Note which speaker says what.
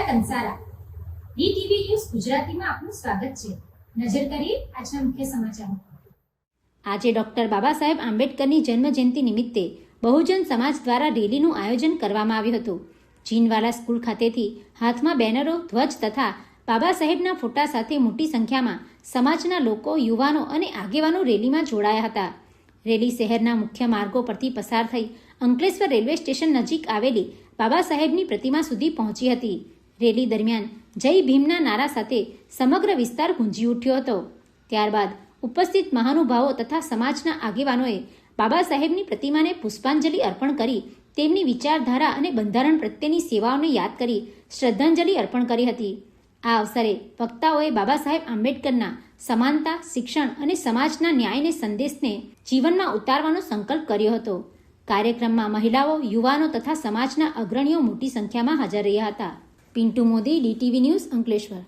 Speaker 1: Kansara DTV news ગુજરાતીમાં આપનું સ્વાગત છે. નજર કરીએ આજના મુખ્ય સમાચારો.
Speaker 2: આજે ડોક્ટર બાબા સાહેબ આંબેડકરની જન્મજયંતિ નિમિત્તે બહુજન સમાજ દ્વારા રેલીનું આયોજન કરવામાં આવ્યું હતું. જીનવાલા સ્કૂલ ખાતેથી હાથમાં બેનરો, ધ્વજ તથા બાબા સાહેબના ફોટા સાથે મોટી સંખ્યામાં સમાજના લોકો, યુવાનો અને આગેવાનો રેલીમાં જોડાયા હતા. રેલી શહેરના મુખ્ય માર્ગો પરથી પસાર થઈ અંકલેશ્વર રેલવે સ્ટેશન નજીક આવેલી બાબા સાહેબની પ્રતિમા સુધી પહોંચી હતી. રેલી દરમિયાન જય ભીમના નારા સાથે સમગ્ર વિસ્તાર ગુંજી ઉઠ્યો હતો. ત્યારબાદ ઉપસ્થિત મહાનુભાવો તથા સમાજના આગેવાનોએ બાબા સાહેબની પ્રતિમાને પુષ્પાંજલિ અર્પણ કરી તેમની વિચારધારા અને બંધારણ પ્રત્યેની સેવાઓને યાદ કરી શ્રદ્ધાંજલિ અર્પણ કરી હતી. આ અવસરે વક્તાઓએ બાબા સાહેબ આંબેડકરના સમાનતા, શિક્ષણ અને સમાજના ન્યાયને સંદેશને જીવનમાં ઉતારવાનો સંકલ્પ કર્યો હતો. કાર્યક્રમમાં મહિલાઓ, યુવાનો તથા સમાજના અગ્રણીઓ મોટી સંખ્યામાં હાજર રહ્યા હતા. Pintu Modi, DTV news, Ankleshwar.